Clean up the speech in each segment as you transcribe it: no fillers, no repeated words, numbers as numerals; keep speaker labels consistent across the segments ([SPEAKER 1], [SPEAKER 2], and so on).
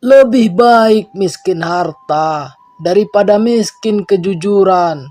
[SPEAKER 1] Lebih baik miskin harta daripada miskin kejujuran.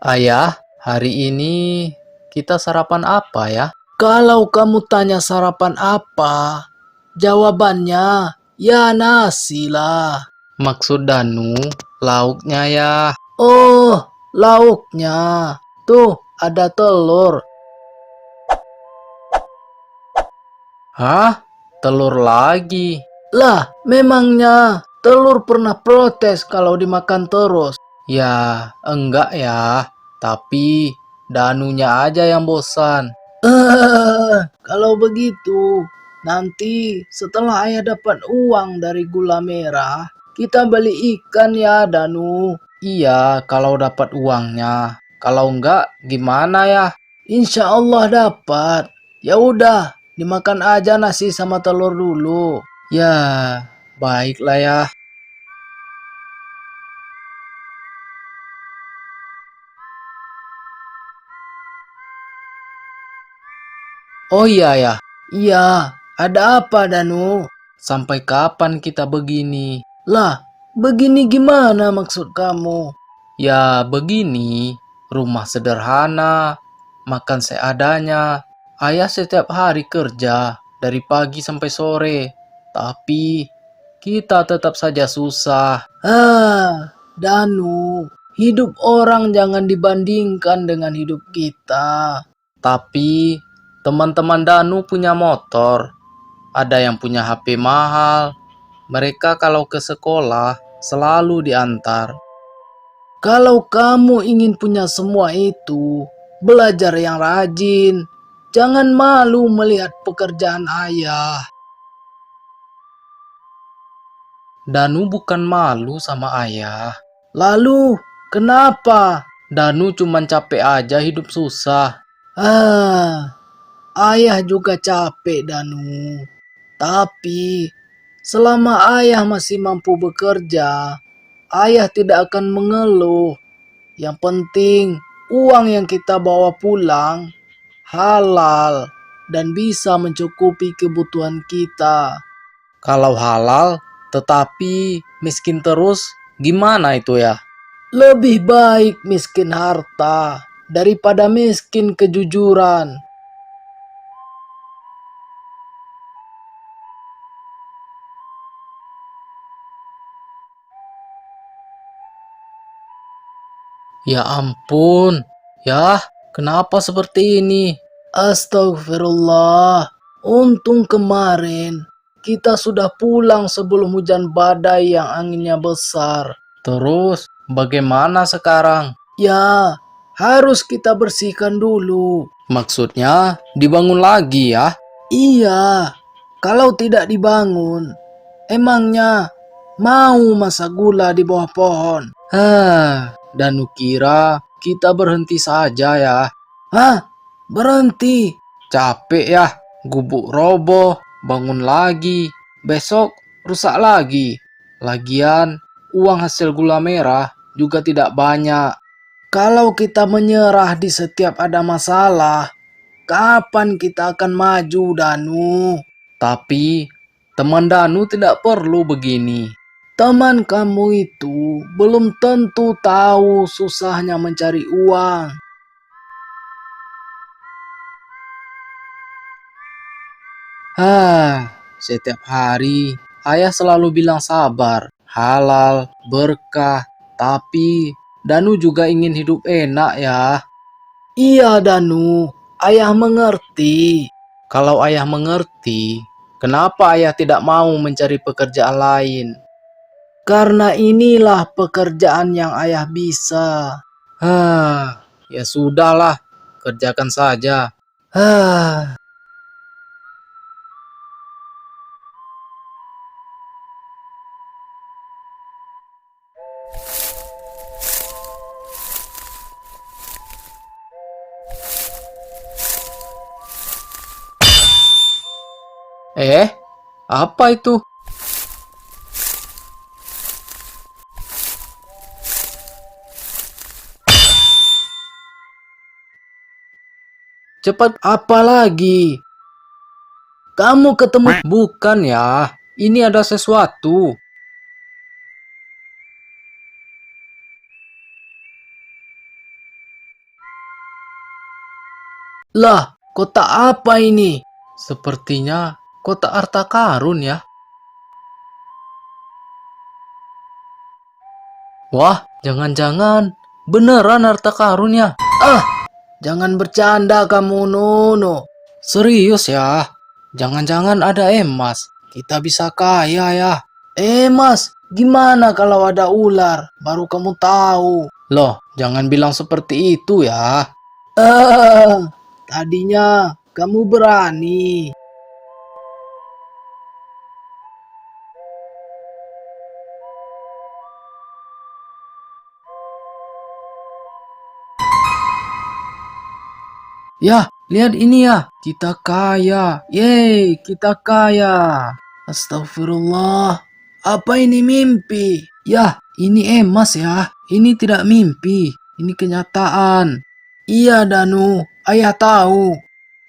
[SPEAKER 2] Ayah, hari ini kita sarapan apa ya?
[SPEAKER 1] Kalau kamu tanya sarapan apa, jawabannya ya nasi lah.
[SPEAKER 2] Maksud Danu, lauknya ya.
[SPEAKER 1] Oh, lauknya. Tuh, ada telur.
[SPEAKER 2] Hah? Telur lagi?
[SPEAKER 1] Lah, memangnya telur pernah protes kalau dimakan terus?
[SPEAKER 2] Ya, enggak ya. Tapi Danunya aja yang bosan.
[SPEAKER 1] Kalau begitu, nanti setelah ayah dapat uang dari gula merah, kita beli ikan ya, Danu.
[SPEAKER 2] Iya, kalau dapat uangnya. Kalau enggak, gimana ya?
[SPEAKER 1] Insya Allah dapat. Ya udah, dimakan aja nasi sama telur dulu.
[SPEAKER 2] Ya, baiklah ya. Oh iya ya,
[SPEAKER 1] Iya, ada apa, Danu?
[SPEAKER 2] sampai kapan kita begini?
[SPEAKER 1] Lah, begini gimana maksud kamu?
[SPEAKER 2] Ya begini, rumah sederhana, makan seadanya. Ayah setiap hari kerja dari pagi sampai sore, tapi kita tetap saja susah.
[SPEAKER 1] Danu, hidup orang jangan dibandingkan dengan hidup kita.
[SPEAKER 2] Tapi teman-teman Danu punya motor, ada yang punya HP mahal. Mereka kalau ke sekolah selalu diantar.
[SPEAKER 1] Kalau kamu ingin punya semua itu, belajar yang rajin. Jangan malu melihat pekerjaan ayah.
[SPEAKER 2] Danu bukan malu sama ayah.
[SPEAKER 1] Lalu, kenapa?
[SPEAKER 2] Danu cuman capek aja hidup susah.
[SPEAKER 1] Ah, ayah juga capek, Danu. Tapi, selama ayah masih mampu bekerja, ayah tidak akan mengeluh. Yang penting, uang yang kita bawa pulang halal dan bisa mencukupi kebutuhan kita.
[SPEAKER 2] Kalau halal, tetapi miskin terus, gimana itu ya?
[SPEAKER 1] Lebih baik miskin harta daripada miskin kejujuran.
[SPEAKER 2] Ya ampun, ya kenapa seperti ini?
[SPEAKER 1] Astagfirullah, untung kemarin kita sudah pulang sebelum hujan badai yang anginnya besar.
[SPEAKER 2] Terus, bagaimana sekarang?
[SPEAKER 1] Ya, harus kita bersihkan dulu.
[SPEAKER 2] Maksudnya, dibangun lagi ya?
[SPEAKER 1] Iya, kalau tidak dibangun, emangnya mau masak gula di bawah pohon?
[SPEAKER 2] Danu kira kita berhenti saja ya.
[SPEAKER 1] Hah? Berhenti?
[SPEAKER 2] Capek ya, gubuk roboh, bangun lagi, besok rusak lagi. Lagian, uang hasil gula merah juga tidak banyak.
[SPEAKER 1] Kalau kita menyerah di setiap ada masalah, kapan kita akan maju, Danu?
[SPEAKER 2] Tapi, teman Danu tidak perlu begini.
[SPEAKER 1] Teman kamu itu belum tentu tahu susahnya mencari uang.
[SPEAKER 2] Setiap hari ayah selalu bilang sabar, halal, berkah. Tapi Danu juga ingin hidup enak ya.
[SPEAKER 1] Iya, Danu, ayah mengerti.
[SPEAKER 2] Kalau ayah mengerti, kenapa ayah tidak mau mencari pekerjaan lain?
[SPEAKER 1] Karena inilah pekerjaan yang ayah bisa.
[SPEAKER 2] Ya sudahlah, kerjakan saja.
[SPEAKER 1] Ah,
[SPEAKER 2] Eh, apa itu? Cepat, apa lagi?
[SPEAKER 1] Kamu ketemu...
[SPEAKER 2] Bukan ya, ini ada sesuatu.
[SPEAKER 1] Lah, kotak apa ini?
[SPEAKER 2] Sepertinya kotak harta karun ya. Wah, jangan-jangan beneran harta karun ya.
[SPEAKER 1] Ah, jangan bercanda kamu, Nono.
[SPEAKER 2] Serius ya? Jangan-jangan ada emas. Kita bisa kaya ya.
[SPEAKER 1] Mas, gimana kalau ada ular? Baru kamu tahu.
[SPEAKER 2] Loh, jangan bilang seperti itu ya.
[SPEAKER 1] Tadinya kamu berani.
[SPEAKER 2] Ya, lihat ini ya. Kita kaya. Yeay, kita kaya.
[SPEAKER 1] Astagfirullah. Apa ini mimpi?
[SPEAKER 2] Ya, ini emas ya. Ini tidak mimpi. Ini kenyataan.
[SPEAKER 1] Iya, Danu. Ayah tahu.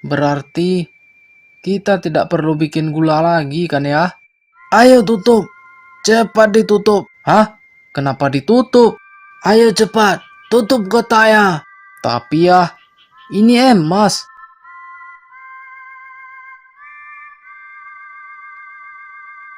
[SPEAKER 2] Berarti kita tidak perlu bikin gula lagi kan ya?
[SPEAKER 1] Ayo tutup. Cepat ditutup.
[SPEAKER 2] Hah? Kenapa ditutup?
[SPEAKER 1] Ayo cepat. Tutup kotaknya.
[SPEAKER 2] Tapi ya, ini emas.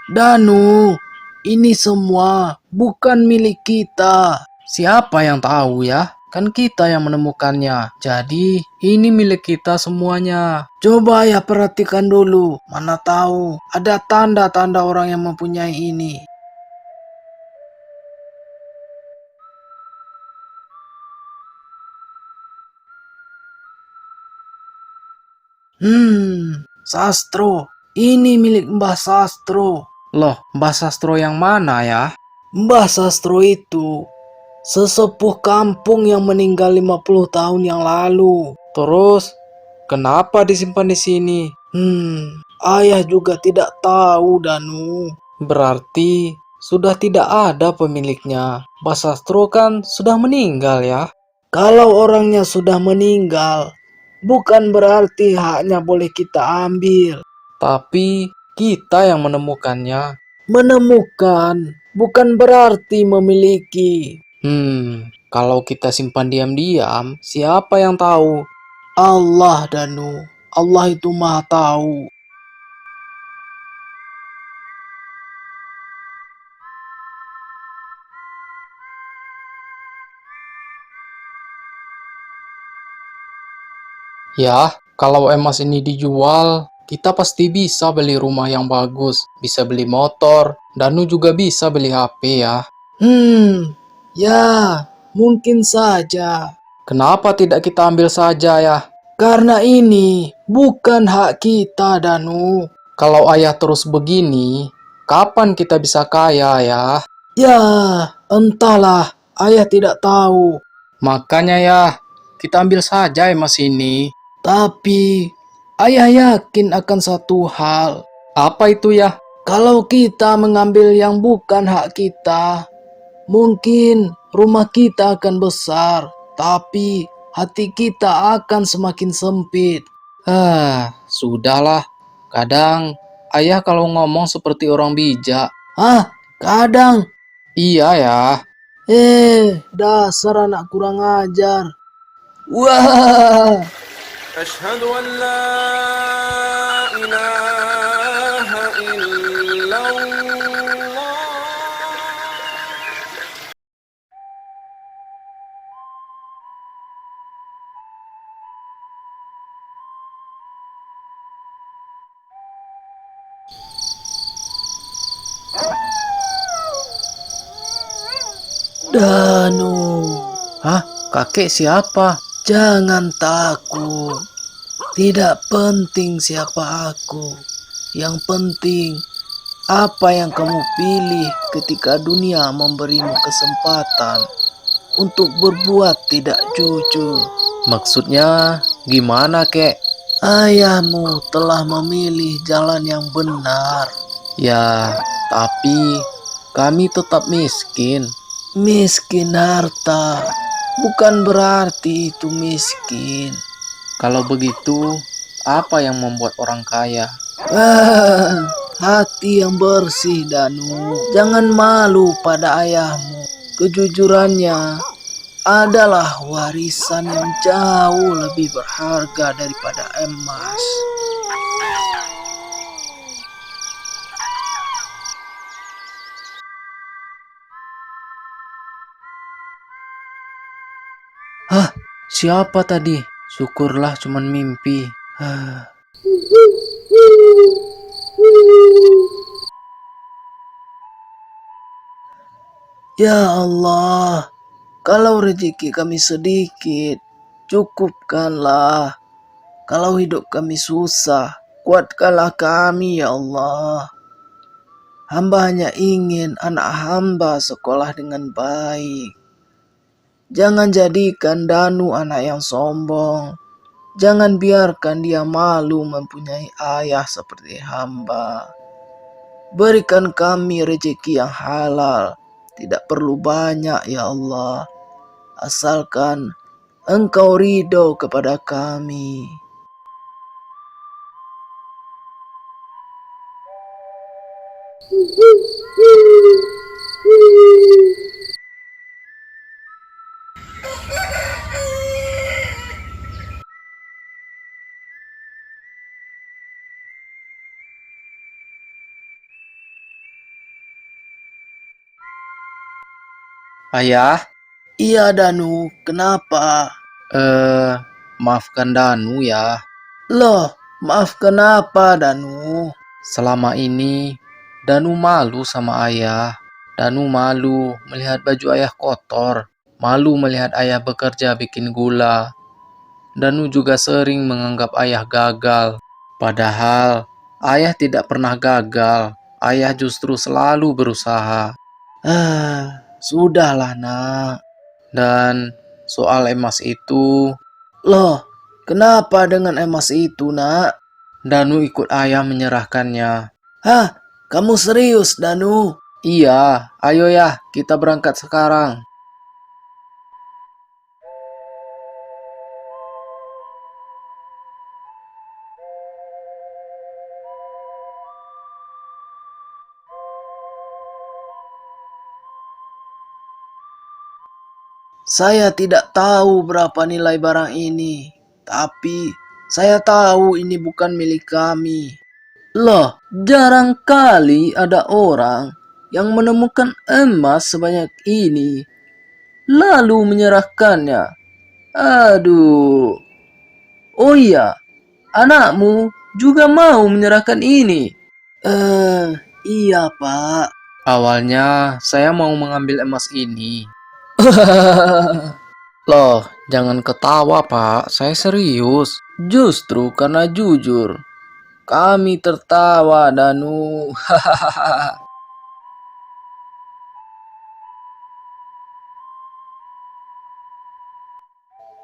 [SPEAKER 1] Danu, ini semua bukan milik kita.
[SPEAKER 2] Siapa yang tahu ya? Kan kita yang menemukannya. Jadi, ini milik kita semuanya.
[SPEAKER 1] Coba ya perhatikan dulu. Mana tahu ada tanda-tanda orang yang mempunyai ini. Sastro. Ini milik Mbah Sastro.
[SPEAKER 2] Loh, Mbah Sastro yang mana ya?
[SPEAKER 1] Mbah Sastro itu sesepuh kampung yang meninggal 50 tahun yang lalu.
[SPEAKER 2] Terus, kenapa disimpan di sini?
[SPEAKER 1] Ayah juga tidak tahu, Danu.
[SPEAKER 2] Berarti sudah tidak ada pemiliknya. Mbah Sastro kan sudah meninggal ya?
[SPEAKER 1] Kalau orangnya sudah meninggal, bukan berarti haknya boleh kita ambil.
[SPEAKER 2] Tapi kita yang menemukannya.
[SPEAKER 1] Menemukan bukan berarti memiliki.
[SPEAKER 2] Kalau kita simpan diam-diam, siapa yang tahu?
[SPEAKER 1] Allah, Danu. Allah itu maha tahu.
[SPEAKER 2] Ya, kalau emas ini dijual, kita pasti bisa beli rumah yang bagus, bisa beli motor, Danu juga bisa beli HP ya.
[SPEAKER 1] Ya, mungkin saja.
[SPEAKER 2] Kenapa tidak kita ambil saja ya?
[SPEAKER 1] Karena ini bukan hak kita, Danu.
[SPEAKER 2] Kalau ayah terus begini, kapan kita bisa kaya ya?
[SPEAKER 1] Ya, entahlah. Ayah tidak tahu.
[SPEAKER 2] Makanya ya, kita ambil saja emas ini.
[SPEAKER 1] Tapi, ayah yakin akan satu hal.
[SPEAKER 2] Apa itu ya?
[SPEAKER 1] Kalau kita mengambil yang bukan hak kita, mungkin rumah kita akan besar, tapi hati kita akan semakin sempit.
[SPEAKER 2] Sudahlah. Kadang ayah kalau ngomong seperti orang bijak.
[SPEAKER 1] Kadang.
[SPEAKER 2] Iya ya.
[SPEAKER 1] Dasar anak kurang ajar. Wah.
[SPEAKER 3] أشهد أن لا إله إلا الله.
[SPEAKER 1] Danu.
[SPEAKER 2] Kakek siapa?
[SPEAKER 1] Jangan takut. Tidak penting siapa aku. Yang penting apa yang kamu pilih ketika dunia memberimu kesempatan untuk berbuat tidak jujur.
[SPEAKER 2] Maksudnya gimana, kek?
[SPEAKER 1] Ayahmu telah memilih jalan yang benar.
[SPEAKER 2] Ya, tapi kami tetap miskin.
[SPEAKER 1] Miskin harta bukan berarti itu miskin.
[SPEAKER 2] Kalau begitu, apa yang membuat orang kaya?
[SPEAKER 1] Hati yang bersih, Danu. Jangan malu pada ayahmu. Kejujurannya adalah warisan yang jauh lebih berharga daripada emas.
[SPEAKER 2] Hah, siapa tadi? Syukurlah cuman mimpi.
[SPEAKER 1] Ya Allah, kalau rezeki kami sedikit, cukupkanlah. Kalau hidup kami susah, kuatkanlah kami ya Allah. Hamba hanya ingin anak hamba sekolah dengan baik. Jangan jadikan Danu anak yang sombong. Jangan biarkan dia malu mempunyai ayah seperti hamba. Berikan kami rezeki yang halal. Tidak perlu banyak ya Allah. Asalkan Engkau ridho kepada kami.
[SPEAKER 2] Ayah,
[SPEAKER 1] Iya Danu, kenapa?
[SPEAKER 2] maafkan Danu ya.
[SPEAKER 1] Loh, maaf kenapa Danu?
[SPEAKER 2] Selama ini, Danu malu sama ayah. Danu malu melihat baju ayah kotor. Malu melihat ayah bekerja bikin gula. Danu juga sering menganggap ayah gagal. Padahal, ayah tidak pernah gagal. Ayah justru selalu berusaha.
[SPEAKER 1] Sudahlah nak.
[SPEAKER 2] Dan soal emas itu,
[SPEAKER 1] Loh, kenapa dengan emas itu nak?
[SPEAKER 2] Danu ikut ayah menyerahkannya.
[SPEAKER 1] Hah, kamu serius Danu?
[SPEAKER 2] Iya, ayo ya, kita berangkat sekarang.
[SPEAKER 1] Saya tidak tahu berapa nilai barang ini, tapi saya tahu ini bukan milik kami. Loh, jarang kali ada orang yang menemukan emas sebanyak ini, lalu menyerahkannya. Aduh. Oh iya, anakmu juga mau menyerahkan ini. Iya Pak.
[SPEAKER 2] Awalnya, saya mau mengambil emas ini. Loh, jangan ketawa, Pak. Saya serius.
[SPEAKER 1] Justru karena jujur, kami tertawa Danu.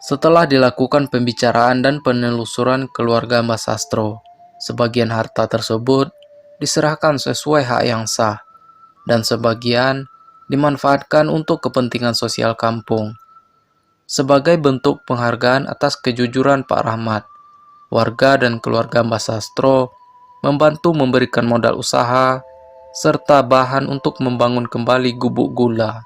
[SPEAKER 2] Setelah dilakukan pembicaraan dan penelusuran keluarga Mbak Sastro, sebagian harta tersebut diserahkan sesuai hak yang sah, dan sebagian dimanfaatkan untuk kepentingan sosial kampung. Sebagai bentuk penghargaan atas kejujuran Pak Rahmat, warga dan keluarga Mbak Sastro membantu memberikan modal usaha serta bahan untuk membangun kembali gubuk gula.